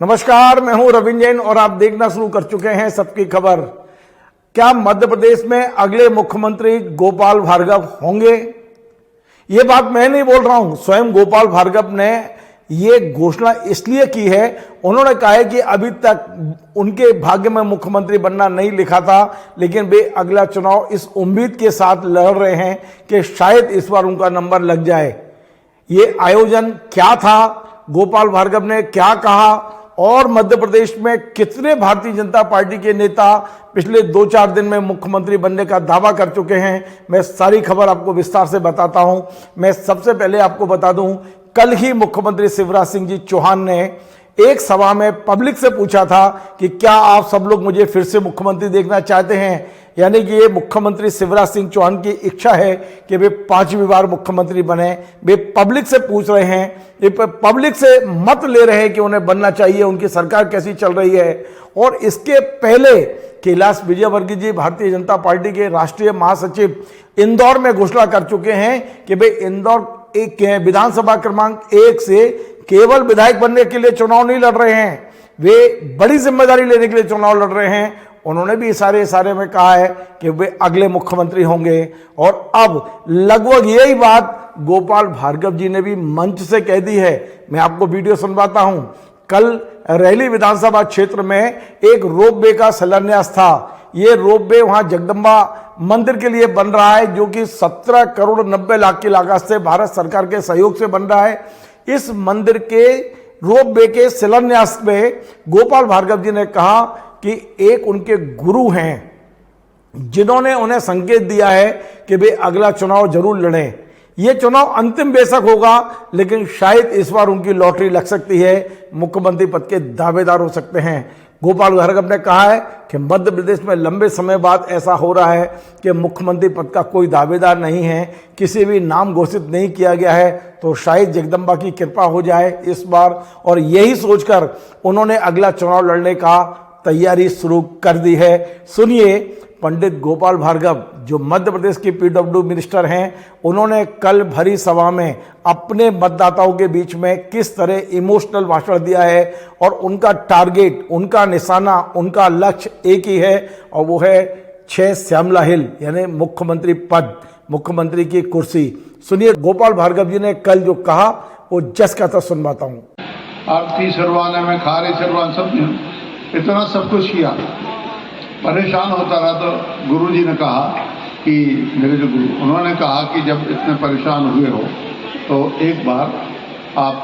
नमस्कार, मैं हूं रविंद्र जैन और आप देखना शुरू कर चुके हैं सबकी खबर। क्या मध्य प्रदेश में अगले मुख्यमंत्री गोपाल भार्गव होंगे? ये बात मैं नहीं बोल रहा हूं, स्वयं गोपाल भार्गव ने ये घोषणा इसलिए की है। उन्होंने कहा है कि अभी तक उनके भाग्य में मुख्यमंत्री बनना नहीं लिखा था, लेकिन वे अगला चुनाव इस उम्मीद के साथ लड़ रहे हैं कि शायद इस बार उनका नंबर लग जाए। ये आयोजन क्या था, गोपाल भार्गव ने क्या कहा और मध्य प्रदेश में कितने भारतीय जनता पार्टी के नेता पिछले 2-4 दिन में मुख्यमंत्री बनने का दावा कर चुके हैं, मैं सारी खबर आपको विस्तार से बताता हूं। मैं सबसे पहले आपको बता दूं, कल ही मुख्यमंत्री शिवराज सिंह जी चौहान ने एक सभा में पब्लिक से पूछा था कि क्या आप सब लोग मुझे फिर से मुख्यमंत्री देखना चाहते हैं। यानी कि ये मुख्यमंत्री शिवराज सिंह चौहान की इच्छा है कि वे 5वीं बार मुख्यमंत्री बने। वे पब्लिक से पूछ रहे हैं, ये पब्लिक से मत ले रहे हैं कि उन्हें बनना चाहिए, उनकी सरकार कैसी चल रही है। और इसके पहले कैलाश विजयवर्गीय जी भारतीय जनता पार्टी के राष्ट्रीय महासचिव इंदौर में घोषणा कर चुके हैं कि वे इंदौर एक विधानसभा क्रमांक 1 से केवल विधायक बनने के लिए चुनाव नहीं लड़ रहे हैं, वे बड़ी जिम्मेदारी लेने के लिए चुनाव लड़ रहे हैं। उन्होंने भी इशारे में कहा है कि वे अगले मुख्यमंत्री होंगे। और अब लगभग यही बात गोपाल भार्गव जी ने भी मंच से कह दी है। मैं आपको वीडियो सुनवाता हूं। कल रैली विधानसभा क्षेत्र में एक रोपवे का शिलान्यास था। ये रोपवे वहां जगदम्बा मंदिर के लिए बन रहा है, जो कि 17 करोड़ 90 लाख की लागत से भारत सरकार के सहयोग से बन रहा है। इस मंदिर के रोपवे के शिलान्यास में गोपाल भार्गव जी ने कहा कि एक उनके गुरु हैं जिन्होंने उन्हें संकेत दिया है कि वे अगला चुनाव जरूर लड़ें। यह चुनाव अंतिम बेशक होगा, लेकिन शायद इस बार उनकी लॉटरी लग सकती है, मुख्यमंत्री पद के दावेदार हो सकते हैं। गोपाल भार्गव ने कहा है कि मध्य प्रदेश में लंबे समय बाद ऐसा हो रहा है कि मुख्यमंत्री पद का कोई दावेदार नहीं है, किसी भी नाम घोषित नहीं किया गया है, तो शायद जगदम्बा की कृपा हो जाए इस बार। और यही सोचकर उन्होंने अगला चुनाव लड़ने का तैयारी शुरू कर दी है। सुनिए, पंडित गोपाल भार्गव जो मध्य प्रदेश के पीडब्ल्यू मिनिस्टर हैं, उन्होंने कल भरी सभा में अपने मतदाताओं के बीच में किस तरह इमोशनल भाषण दिया है। और उनका टारगेट, उनका निशाना, उनका लक्ष्य एक ही है, और वो है 6 श्यामला हिल, यानी मुख्यमंत्री पद, मुख्यमंत्री की कुर्सी। सुनिए गोपाल भार्गव जी ने कल जो कहा, वो जस का तो सुनवाता हूँ। आरती सरवाने में खारे सरवान सब इतना सब कुछ किया, परेशान होता रहा। तो गुरुजी ने कहा कि मेरे जो गुरु, उन्होंने कहा कि जब इतने परेशान हुए हो तो एक बार आप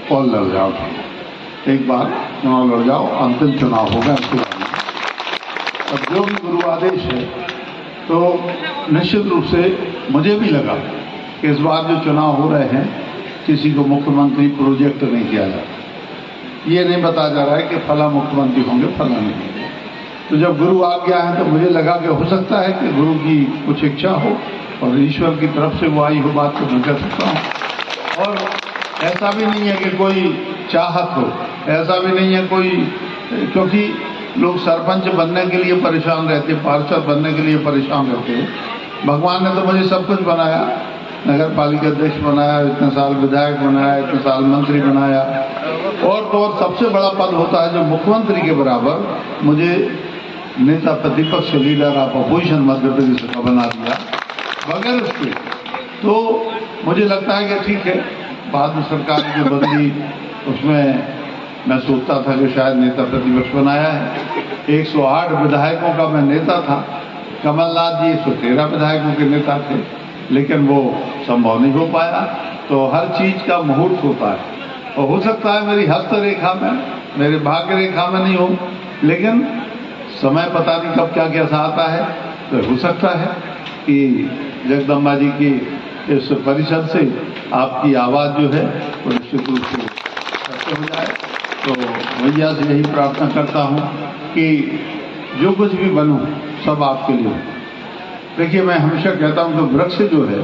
कॉल लड़ जाओ, एक बार चुनाव लड़ जाओ, अंतिम चुनाव होगा इसके बाद में। और जो भी गुरु आदेश है, तो निश्चित रूप से मुझे भी लगा कि इस बार जो चुनाव हो रहे हैं, किसी को मुख्यमंत्री प्रोजेक्ट नहीं किया जाता, ये नहीं बताया जा रहा है कि फला मुख्यमंत्री होंगे, फला नहीं होंगे। तो जब गुरु आ गया है, तो मुझे लगा कि हो सकता है कि गुरु की कुछ इच्छा हो और ईश्वर की तरफ से वो आई हो, बात को मैं कह सकता हूँ। और ऐसा भी नहीं है कि कोई चाहत हो, ऐसा भी नहीं है कोई, क्योंकि लोग सरपंच बनने के लिए परेशान रहते, पार्षद बनने के लिए परेशान रहते हैं। भगवान ने तो मुझे सब कुछ बनाया, नगर पालिका अध्यक्ष बनाया, इतने साल विधायक बनाया, इतने साल मंत्री बनाया, और तो और सबसे बड़ा पद होता है जो मुख्यमंत्री के बराबर मुझे नेता प्रतिपक्ष leader of opposition Madhya Pradesh का बना दिया बगैर उसके। तो मुझे लगता है कि ठीक है, बाद में सरकार की बदली, उसमें मैं सोचता था कि शायद नेता प्रतिपक्ष बनाया है। 108 विधायकों का मैं नेता था, कमलनाथ जी 113 विधायकों के नेता थे, लेकिन वो संभव नहीं हो पाया। तो हर चीज का मुहूर्त होता है, और हो सकता है मेरी हस्त रेखा में, मेरे भाग्य रेखा में नहीं हो, लेकिन समय पता नहीं कब क्या कैसा आता है। तो हो सकता है कि जगदम्बा जी की इस परिषद से आपकी आवाज़ जो है वो निश्चित रूप से सत्य हो जाए। तो भैया से यही प्रार्थना करता हूँ कि जो कुछ भी बनूँ सब आपके लिए। देखिए, मैं हमेशा कहता हूँ कि वृक्ष जो है,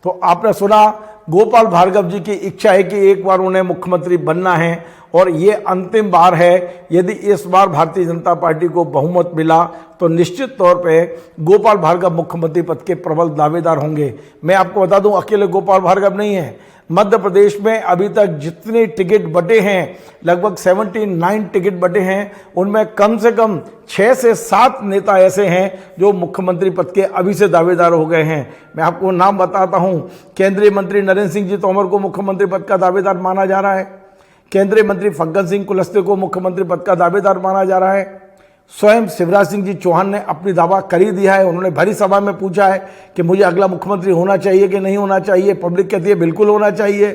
तो आपने सुना, गोपाल भार्गव जी की इच्छा है कि एक बार उन्हें मुख्यमंत्री बनना है और ये अंतिम बार है। यदि इस बार भारतीय जनता पार्टी को बहुमत मिला तो निश्चित तौर पे गोपाल भार्गव मुख्यमंत्री पद के प्रबल दावेदार होंगे। मैं आपको बता दूं, अकेले गोपाल भार्गव नहीं है, मध्य प्रदेश में अभी तक जितने टिकट बटे हैं, लगभग 79 टिकट बटे हैं, उनमें कम से कम 6 से 7 नेता ऐसे हैं जो मुख्यमंत्री पद के अभी से दावेदार हो गए हैं। मैं आपको नाम बताता हूं। केंद्रीय मंत्री नरेंद्र सिंह जी तोमर को मुख्यमंत्री पद का दावेदार माना जा रहा है। केंद्रीय मंत्री फग्गन सिंह कुलस्ते को मुख्यमंत्री पद का दावेदार माना जा रहा है। स्वयं शिवराज सिंह जी चौहान ने अपनी दावा कर ही दिया है। उन्होंने भरी सभा में पूछा है कि मुझे अगला मुख्यमंत्री होना चाहिए कि नहीं होना चाहिए। पब्लिक कहती है बिल्कुल होना चाहिए।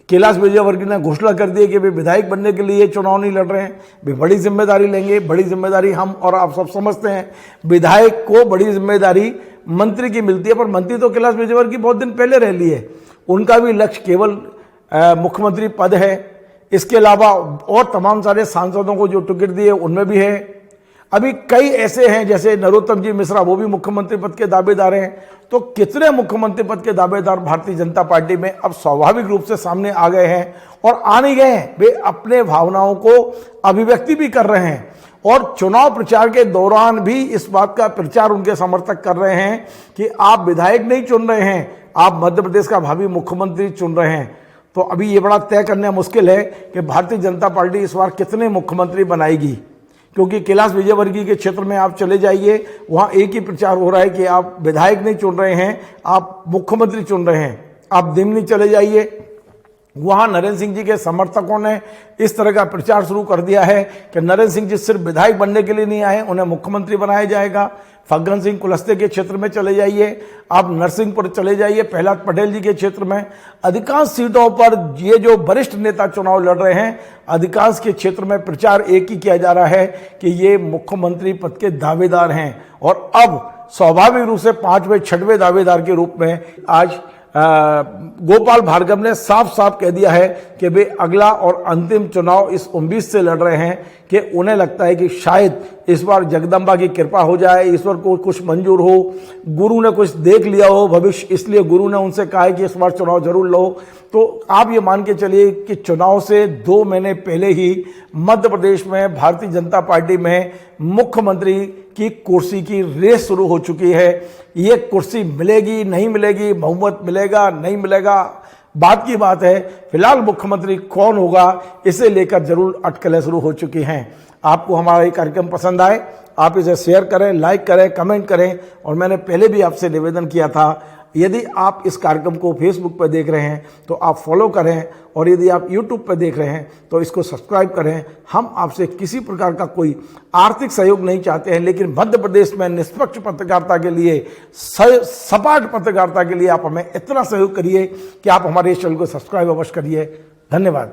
कैलाश विजयवर्गीय ने घोषणा कर दी है कि वे विधायक बनने के लिए चुनाव नहीं लड़ रहे हैं, वे बड़ी जिम्मेदारी लेंगे। बड़ी जिम्मेदारी हम और आप सब समझते हैं, विधायक को बड़ी जिम्मेदारी मंत्री की मिलती है, पर मंत्री तो कैलाश विजयवर्गीय बहुत दिन पहले रह लिए। उनका भी लक्ष्य केवल मुख्यमंत्री पद है। इसके अलावा और तमाम सारे सांसदों को जो टिकट दिए उनमें भी है। अभी कई ऐसे हैं जैसे नरोत्तम जी मिश्रा, वो भी मुख्यमंत्री पद के दावेदार हैं। तो कितने मुख्यमंत्री पद के दावेदार भारतीय जनता पार्टी में अब स्वाभाविक रूप से सामने आ गए हैं और आ नहीं गए हैं, वे अपने भावनाओं को अभिव्यक्ति भी कर रहे हैं और चुनाव प्रचार के दौरान भी इस बात का प्रचार उनके समर्थक कर रहे हैं कि आप विधायक नहीं चुन रहे हैं, आप मध्य प्रदेश का भावी मुख्यमंत्री चुन रहे हैं। तो अभी ये बड़ा तय करना मुश्किल है कि भारतीय जनता पार्टी इस बार कितने मुख्यमंत्री बनाएगी, क्योंकि कैलाश विजयवर्गीय के क्षेत्र में आप चले जाइए, वहाँ एक ही प्रचार हो रहा है कि आप विधायक नहीं चुन रहे हैं, आप मुख्यमंत्री चुन रहे हैं। आप दिमनी चले जाइए, वहाँ नरेंद्र सिंह जी के समर्थकों ने इस तरह का प्रचार शुरू कर दिया है कि नरेंद्र सिंह जी सिर्फ विधायक बनने के लिए नहीं आए, उन्हें मुख्यमंत्री बनाया जाएगा। फग्गन सिंह कुलस्ते के क्षेत्र में चले जाइए, आप नरसिंहपुर चले जाइए, प्रहलाद पटेल जी के क्षेत्र में, अधिकांश सीटों पर ये जो वरिष्ठ नेता चुनाव लड़ रहे हैं, अधिकांश के क्षेत्र में प्रचार एक ही किया जा रहा है कि ये मुख्यमंत्री पद के दावेदार हैं। और अब स्वाभाविक रूप से 5वें 6वें दावेदार के रूप में आज गोपाल भार्गव ने साफ साफ कह दिया है कि वे अगला और अंतिम चुनाव इस उम्मीद से लड़ रहे हैं कि उन्हें लगता है कि शायद इस बार जगदम्बा की कृपा हो जाए, ईश्वर को कुछ मंजूर हो, गुरु ने कुछ देख लिया हो भविष्य, इसलिए गुरु ने उनसे कहा है कि इस बार चुनाव जरूर लो। तो आप ये मान के चलिए कि चुनाव से 2 महीने पहले ही मध्य प्रदेश में भारतीय जनता पार्टी में मुख्यमंत्री की कुर्सी की रेस शुरू हो चुकी है। ये कुर्सी मिलेगी नहीं मिलेगी, बहुमत मिलेगा नहीं मिलेगा, बात की बात है। फिलहाल मुख्यमंत्री कौन होगा इसे लेकर जरूर अटकलें शुरू हो चुकी हैं। आपको हमारा ये कार्यक्रम पसंद आए, आप इसे शेयर करें, लाइक करें, कमेंट करें। और मैंने पहले भी आपसे निवेदन किया था, यदि आप इस कार्यक्रम को फेसबुक पर देख रहे हैं तो आप फॉलो करें, और यदि आप यूट्यूब पर देख रहे हैं तो इसको सब्सक्राइब करें। हम आपसे किसी प्रकार का कोई आर्थिक सहयोग नहीं चाहते हैं, लेकिन मध्य प्रदेश में निष्पक्ष पत्रकारिता के लिए, सपाट पत्रकारिता के लिए आप हमें इतना सहयोग करिए कि आप हमारे इस चैनल को सब्सक्राइब अवश्य करिए। धन्यवाद।